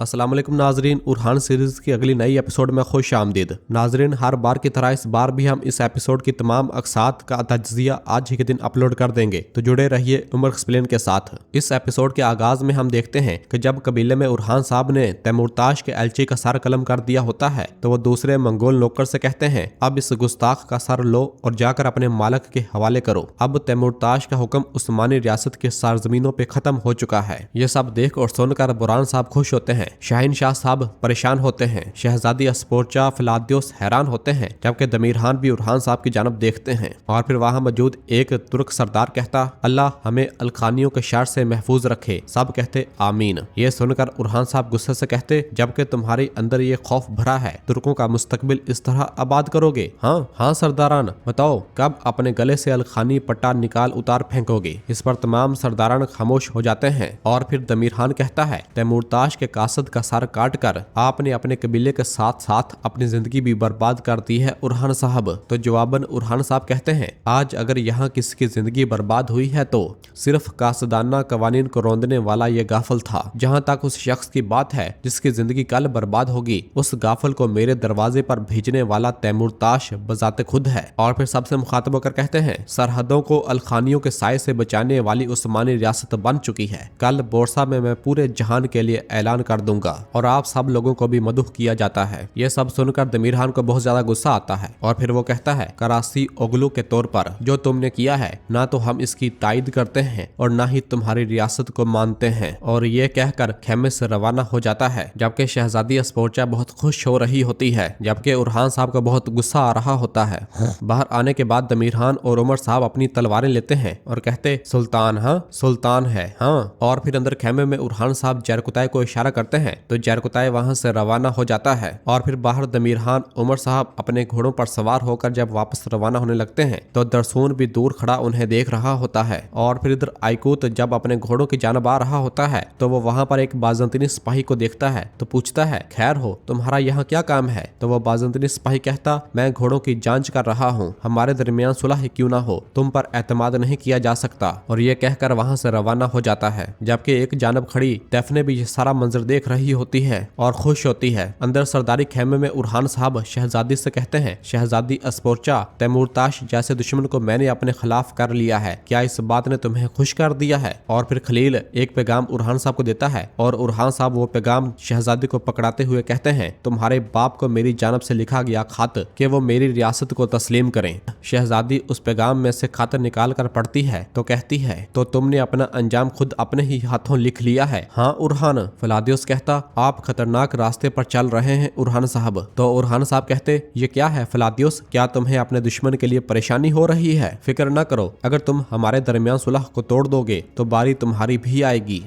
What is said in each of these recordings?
अस्सलाम वालेकुम नाजरीन, उरहान सीरीज की अगली नई एपिसोड में खुश आमदीद। नाजरीन, हर बार की तरह इस बार भी हम इस एपिसोड की तमाम अक़सात का तज्ज़िया आज ही के दिन अपलोड कर देंगे, तो जुड़े रहिए उमर एक्सप्लेन के साथ। इस एपिसोड के आगाज में हम देखते हैं कि जब कबीले में उरहान साहब ने तैमूरताश के एलची का सर कलम कर दिया होता है तो वो दूसरे मंगोल नौकर से कहते हैं, अब इस गुस्ताख का सर लो और जाकर अपने मालिक के हवाले करो। अब तैमूरताश का हुक्म उस्मानी रियासत के सरजमीनों पे खत्म हो चुका है। ये सब देख और सुनकर बुरहान साहब खुश होते हैं। शाहीन शाह साहब परेशान होते हैं। शहजादी अस्पोर्चा फिलादियोस हैरान होते हैं, जबकि दमीरहान भी उरहान साहब की जानब देखते हैं। और फिर वहां मौजूद एक तुर्क सरदार कहता, अल्लाह हमें अलखानियों के शर से महफूज रखे। सब कहते आमीन। ये सुनकर उरहान साहब गुस्से से कहते, जबकि तुम्हारे अंदर ये खौफ भरा है, तुर्कों का मुस्तकबिल इस तरह आबाद करोगे? हाँ सरदारान, बताओ कब अपने गले से अलखानी पट्टा निकाल उतार फेंकोगे? इस पर तमाम सरदारान खामोश हो जाते हैं। और फिर दमीरहान कहता है, तैमूरताश के कासद का सर काट कर आपने अपने कबीले के साथ साथ अपनी जिंदगी भी बर्बाद कर दी है उरहान साहब। तो जवाबन उरहान साहब कहते हैं, आज अगर यहाँ किसी की जिंदगी बर्बाद हुई है तो सिर्फ कासदाना कवानीन को रौंदने वाला ये गाफल था। जहाँ तक उस शख्स की बात है जिसकी जिंदगी कल बर्बाद होगी, उस गाफल को मेरे दरवाजे पर भेजने वाला तैमूरताश बजाते खुद है। और फिर सबसे मुखातब होकर कहते हैं, सरहदों को अलखानियों के साए से बचाने वाली उस्मानी रियासत बन चुकी है। कल बोरसा में मैं पूरे जहान के लिए ऐलान कर दूंगा और आप सब लोगों को भी मदुह किया जाता है। ये सब सुनकर दमीरहान को बहुत ज्यादा गुस्सा आता है और फिर वो कहता है, करासी ओगलू के तौर पर जो तुमने किया है, ना तो हम इसकी तायद करते हैं और ना ही तुम्हारी रियासत को मानते हैं। और ये कहकर खेमे से रवाना हो जाता है, जबकि शहजादी अस्पोर्चा बहुत खुश हो रही होती है, जबकि उरहान साहब को बहुत गुस्सा आ रहा होता है। बाहर आने के बाद दमीरहान और उमर साहब अपनी तलवारें लेते हैं और कहते, सुल्तान हाँ सुल्तान है हाँ। और फिर अंदर खेमे में उरहान साहब जरकुताई को इशारा करते हैं तो जरकुताई वहां से रवाना हो जाता है। और फिर बाहर दमीरहान उमर साहब अपने घोड़ों पर सवार होकर जब वापस रवाना होने लगते हैं तो दरसून भी दूर खड़ा उन्हें देख रहा होता है। और फिर इधर आइकूत जब अपने घोड़ों की जानब आ रहा होता है तो वो वहां पर एक बाजंतीनी सिपाही को देखता है तो पूछता है, खैर हो, तुम्हारा यहाँ क्या काम है? तो वो बाजंतीनी सिपाही कहता, मैं घोड़ों की जांच कर रहा हूँ, हमारे दरमियान सुलह ही क्यों ना हो, तुम पर एतमाद नहीं किया जा सकता। और ये कहकर वहां से रवाना हो जाता है, जबकि एक जानब खड़ी तैफने भी ये सारा मंजर देख रही होती है और खुश होती है। अंदर सरदारी खेमे में उरहान साहब शहजादी से कहते हैं, शहजादी अस्पोर्चा, तैमूरताश जैसे दुश्मन को मैंने अपने खिलाफ कर लिया है, क्या इस बात ने तुम्हें खुश कर दिया है? और फिर खलील एक पैगाम उरहान साहब को देता है और उरहान साहब वो पैगाम शहजादी को पकड़ाते हुए कहते हैं, तुम्हारे बाप को मेरी जानब से लिखा गया खत कि वो मेरी रियासत को तस्लीम करें। शहजादी उस पैगाम में से खत निकाल कर पढ़ती है तो कहती है, तो तुमने अपना अंजाम खुद अपने ही हाथों लिख लिया है? हाँ उरहान। फिलादियोस कहता, आप खतरनाक रास्ते पर चल रहे हैं उरहान साहब। तो उरहान साहब कहते, ये क्या है फिलादियोस, क्या तुम्हें अपने दुश्मन के लिए परेशानी हो रही है? फिक्र न करो, अगर तुम हमारे दरमियान सुलह को तोड़ दोगे तो बारी तुम्हारी भी आएगी।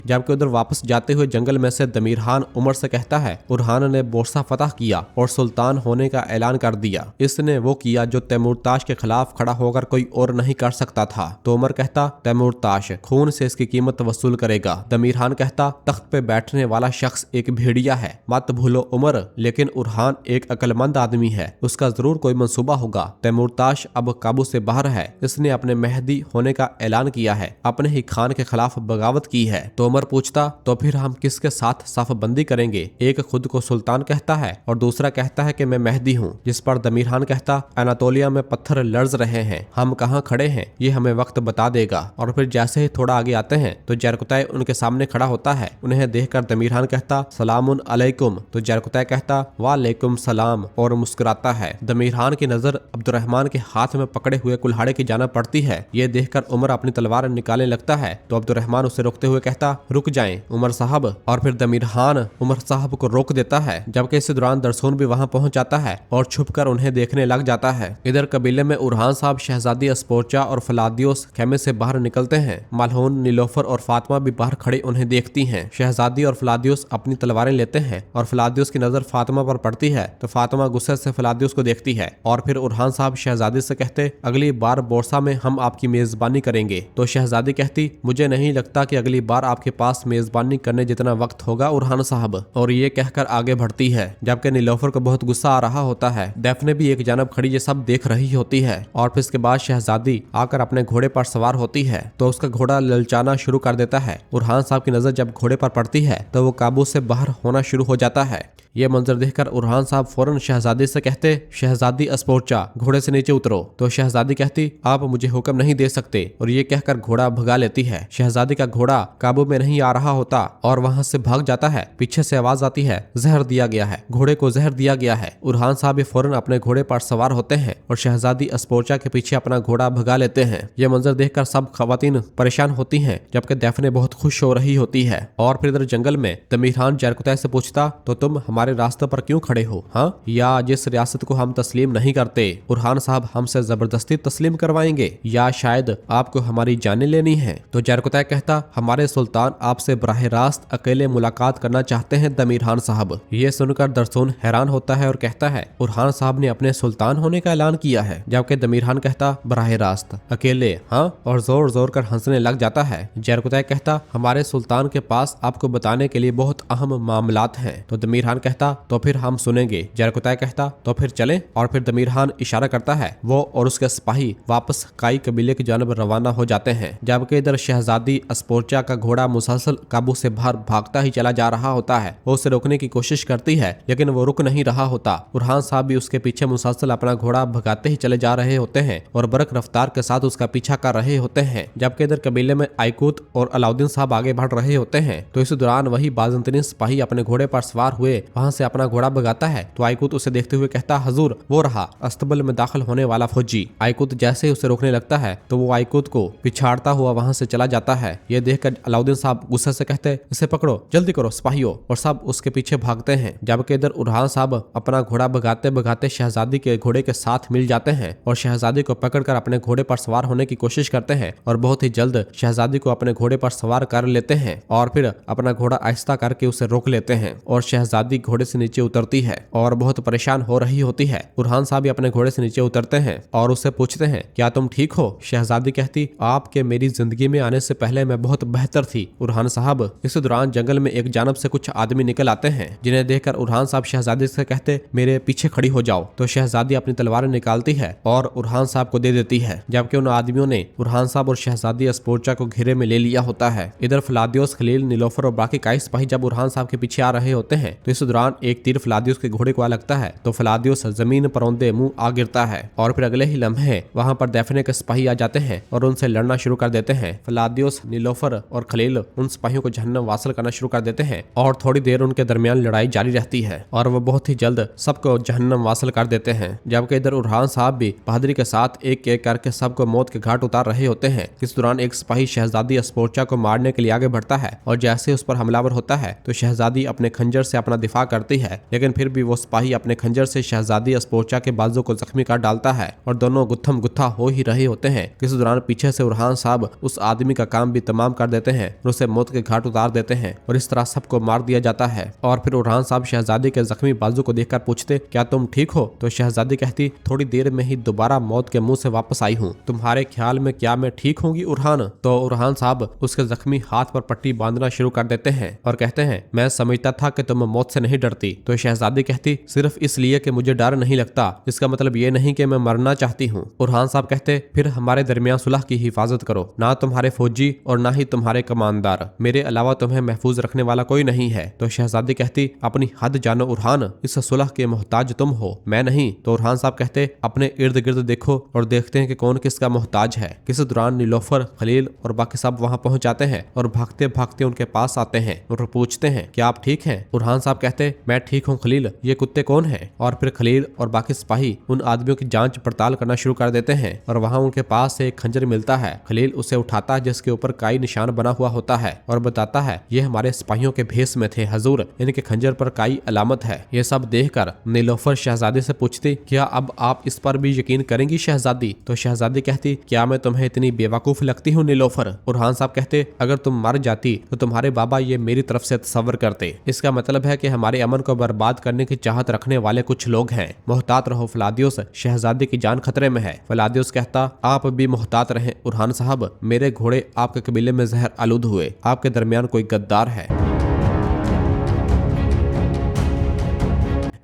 जबकि उधर वापस जाते हुए जंगल में से दमीरहान उमर से कहता है, उरहान ने बोरसा फतह किया और सुल्तान होने का ऐलान कर दिया। इसने वो किया जो तैमूरताश के खिलाफ खड़ा होकर कोई और नहीं कर सकता था। तो उमर कहता, तैमूरताश खून से इसकी कीमत वसूल करेगा। दमीरहान कहता, तख्त पे बैठने वाला शख्स एक भेड़िया है, मत भूलो उमर, लेकिन उरहान एक अक्लमंद आदमी है, उसका जरूर कोई मंसूबा होगा। तैमूरताश अब काबू से बाहर है, इसने अपने मेहदी होने का ऐलान किया है, अपने ही खान के खिलाफ बगावत की है। तो उमर पूछता, तो फिर हम किसके साथ सफबंदी करेंगे? एक खुद को सुल्तान कहता है और दूसरा कहता है कि मैं मेहदी हूँ। जिस पर दमीरहान कहता, अनातोलिया में पत्थर लर्ज रहे हैं, हम कहाँ खड़े हैं ये हमें वक्त बता देगा। और फिर जैसे ही थोड़ा आगे आते हैं तो जरकुताई उनके सामने खड़ा होता है। उन्हें देखकर दमीरहान कहता, सलामुन अलैकुम। तो जरकुताई कहता, वालेकुम सलाम, और मुस्कुराता है। दमीरहान की नजर अब्दुर्रहमान के हाथ में पकड़े हुए कुल्हाड़े की जानब पड़ती है। ये देखकर उमर अपनी तलवार निकालने लगता है तो अब्दुर्रहमान उसे रोकते हुए कहता, रुक जाएं उमर साहब। और फिर दमीरहान उमर साहब को रोक देता है, जबकि इस दौरान दरसून भी वहां पहुंच जाता है और छुपकर उन्हें देखने लग जाता है। इधर कबीले में उरहान साहब शहजादी अस्पोर्चा और फलादियोस खेमे से बाहर निकलते हैं। मलहून, नीलोफर और फातिमा भी बाहर खड़े उन्हें देखती हैं। शहजादी और फलादियोस अपनी तलवारें लेते हैं और फलादियोस की नजर फातिमा पर पड़ती है तो फातिमा गुस्से से फलादियोस को देखती है। और फिर उरहान साहब शहजादी से कहते, अगली बार बोरसा में हम आपकी मेजबानी करेंगे। तो शहजादी कहती, मुझे नहीं लगता कि अगली बार आपके आपके पास मेजबानी करने जितना वक्त होगा उरहान साहब, और ये कहकर आगे बढ़ती है। जबकि नीलोफर को बहुत गुस्सा आ रहा होता है। डैफ्ने भी एक जानब खड़ी ये सब देख रही होती है और फिर इसके बाद शहजादी आकर अपने घोड़े पर सवार होती है तो उसका घोड़ा ललचाना शुरू कर देता है। उरहान साहब की नजर जब घोड़े पर पड़ती है तो वो काबू से बाहर होना शुरू हो जाता है। ये मंजर देखकर उरहान साहब फौरन शहजादी से कहते, शहजादी अस्पोर्चा, घोड़े से नीचे उतरो। तो शहजादी कहती, आप मुझे हुक्म नहीं दे सकते, और ये कहकर घोड़ा भगा लेती है। शहजादी का घोड़ा काबू में नहीं आ रहा होता और वहां से भाग जाता है। पीछे से आवाज आती है, जहर दिया गया है, घोड़े को जहर दिया गया है। उरहान साहब भी फौरन अपने घोड़े पर सवार होते हैं और शहजादी अस्पोर्चा के पीछे अपना घोड़ा भगा लेते हैं। यह मंजर देखकर सब खवातीन परेशान होती हैं, जबकि डैफ्ने बहुत खुश हो रही होती है। और फिर इधर जंगल में दमीर खान जरकुतै से पूछता, तो तुम हमारे रास्ते पर क्यों खड़े हो? हाँ, या जिस रियासत को हम तस्लीम नहीं करते उरहान साहब हमसे जबरदस्ती तस्लीम करवाएंगे, या शायद आपको हमारी जानें लेनी है? तो जरकुतै कहता, हमारे सुल्तान आपसे बराह रास्त अकेले मुलाकात करना चाहते हैं दमीर खान साहब। ये सुनकर दरसून हैरान होता है और कहता है, उरहान साहब ने अपने सुल्तान होने का ऐलान किया है? जबकि दमीर खान कहता, बराह रास्त अकेले, हाँ, और जोर जोर कर हंसने लग जाता है। जरकुतै कहता, हमारे सुल्तान के पास आपको बताने के लिए बहुत अहम मामलात हैं। तो दमीर खान कहता, तो फिर हम सुनेंगे। जरकुतै कहता, तो फिर चलें। और फिर दमीर खान इशारा करता है। वो और उसके सिपाही वापस काई कबीले की जानब रवाना हो जाते हैं। जबकि इधर शहजादी अस्पोर्चा का घोड़ा मुसलसल काबू से बाहर भागता ही चला जा रहा होता है। वो उसे रोकने की कोशिश करती है लेकिन वो रुक नहीं रहा होता। उरहान साहब भी उसके पीछे मुसलसल अपना घोड़ा भगाते ही चले जा रहे होते हैं और बरक रफ्तार के साथ उसका पीछा कर रहे होते हैं। जबकि इधर कबीले में आइकूत और अलाउद्दीन साहब आगे बढ़ रहे होते हैं। तो इस दौरान वही बाज़ंतीन सिपाही अपने घोड़े पर सवार हुए वहां से अपना घोड़ा भगाता है। तो आइकूत उसे देखते हुए कहता, हजूर, वो रहा अस्तबल में दाखिल होने वाला फौजी। आइकूत जैसे ही उसे रोकने लगता है तो वो आइकूत को पिछाड़ता हुआ वहां से चला जाता है। ये देखकर अलाउद्दीन साहब गुस्से से कहते, इसे पकड़ो, जल्दी करो सिपाहियों, और सब उसके पीछे भागते हैं। जबकि इधर उरहान साहब अपना घोड़ा भगाते भगाते शहजादी के घोड़े के साथ मिल जाते हैं और शहजादी को पकड़कर अपने घोड़े पर सवार होने की कोशिश करते हैं और बहुत ही जल्द शहजादी को अपने घोड़े पर सवार कर लेते हैं और फिर अपना घोड़ा आहिस्ता करके उसे रोक लेते हैं और शहजादी घोड़े से नीचे उतरती है और बहुत परेशान हो रही होती है। उरहान साहब भी अपने घोड़े से नीचे उतरते हैं और उससे पूछते हैं, क्या तुम ठीक हो? शहजादी कहती, आपके मेरी जिंदगी में आने से पहले मैं बहुत बेहतर थी उरहान साहब। इस दौरान जंगल में एक जानब से कुछ आदमी निकल आते हैं जिन्हें देखकर उरहान साहब शहजादी से कहते, मेरे पीछे खड़ी हो जाओ। तो शहजादी अपनी तलवार निकालती है और उरहान साहब को दे देती है। जबकि उन आदमियों ने उरहान साहब और शहजादी अस्पोर्चा को घेरे में ले लिया होता है। इधर फलादियोस, खलील, नीलोफर और बाकी काई सिपाही जब उरहान साहब के पीछे आ रहे होते हैं तो इस दौरान एक तीर फलादियोस के घोड़े को आ लगता है तो फलादियोस जमीन पर औंधे मुंह आ गिरता है और फिर अगले ही लम्हे वहां पर डैफ्ने के सिपाही आ जाते हैं और उनसे लड़ना शुरू कर देते हैं। फलादियोस, नीलोफर और खलील उन सिपाहियों को जहन्नम वासल करना शुरू कर देते हैं और थोड़ी देर उनके दरमियान लड़ाई जारी रहती है और वो बहुत ही जल्द सबको जहन्नम वासल कर देते हैं। जबकि इधर उरहान साहब भी बहादुरी के साथ एक एक करके सबको मौत के घाट उतार रहे होते हैं। इस दौरान एक सिपाही शहजादी अस्पोर्चा को मारने के लिए आगे बढ़ता है और जैसे उस पर हमलावर होता है तो शहजादी अपने खंजर से अपना दिफा करती है, लेकिन फिर भी वो सिपाही अपने खंजर से शहजादी अस्पोर्चा के बाजू को जख्मी कर डालता है और दोनों गुत्थम गुत्था हो ही रहे होते हैं। इस दौरान पीछे से उरहान साहब उस आदमी का काम भी तमाम कर देते हैं और उसे मौत के घाट उतार देते हैं और इस तरह सबको मार दिया जाता है। और फिर उरहान साहब शहजादी के जख्मी बाजू को देखकर पूछते, क्या तुम ठीक हो? तो शहजादी कहती, थोड़ी देर में ही दोबारा मौत के मुंह से वापस आई हूँ, तुम्हारे ख्याल में क्या मैं ठीक होंगी उरहान? तो उरहान साहब उसके जख्मी हाथ पर पट्टी बांधना शुरू कर देते हैं और कहते हैं, मैं समझता था कि तुम मौत से नहीं डरती। तो शहजादी कहती, सिर्फ इसलिए कि मुझे डर नहीं लगता, इसका मतलब ये नहीं कि मैं मरना चाहती हूँ। उरहान साहब कहते, फिर हमारे दरमियान सुलह की हिफाजत करो, ना तुम्हारे फौजी और ना ही तुम्हारे कमानदार, मेरे अलावा तुम्हें महफूज रखने वाला कोई नहीं है। तो शहजादी कहती, अपनी हद जानो उरहान, इस सुलह के मोहताज तुम हो, मैं नहीं। तो उरहान साहब कहते, अपने इर्द गिर्द देखो और देखते हैं कि कौन किसका मोहताज है। इस दौरान नीलोफर, खलील और बाकी सब वहां पहुंच जाते हैं और भागते भागते उनके पास आते हैं और पूछते हैं, क्या आप ठीक हैं? उरहान साहब कहते, मैं ठीक हूँ खलील, ये कुत्ते कौन हैं? और फिर खलील और बाकी सिपाही उन आदमियों की जांच पड़ताल करना शुरू कर देते हैं और वहां उनके पास से एक खंजर मिलता है। खलील उसे उठाता है जिसके ऊपर काई निशान बना हुआ होता है और बताता है, ये हमारे सिपाहियों के भेष में थे हजूर, इनके खंजर पर काई अलामत है। ये सब देखकर नीलोफर शहजादी से पूछती, क्या अब आप इस पर भी यकीन करेंगी शहजादी? तो शहजादी कहती, क्या मैं तुम्हें इतनी बेवकूफ लगती हूँ नीलोफर? उरहान साहब कहते, अगर तुम मर जाती तो तुम्हारे बाबा ये मेरी तरफ से तसव्वुर करते, इसका मतलब है कि हमारी तुम्हारे अमन को बर्बाद करने की चाहत रखने वाले कुछ लोग हैं। मोहतात रहो फ्लादियोस, शहजादे की जान खतरे में है। फ्लादियोस कहता, आप भी मोहतात रहें उरहान साहब, मेरे घोड़े आपके कबीले में जहर आलूद हुए, आपके दरमियान कोई गद्दार है।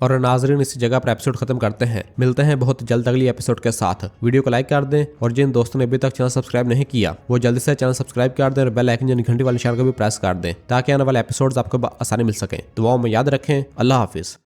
और नाजरीन इसी जगह पर एपिसोड खत्म करते हैं। मिलते हैं बहुत जल्द अगली एपिसोड के साथ। वीडियो को लाइक कर दें और जिन दोस्तों ने अभी तक चैनल सब्सक्राइब नहीं किया वो जल्दी से चैनल सब्सक्राइब कर दें और बेल आइकन यानी घंटी वाले निशान को भी प्रेस कर दें ताकि आने वाले एपिसोड्स आपको आसानी मिल सके। दुआओं में याद रखें। अल्लाह हाफिज।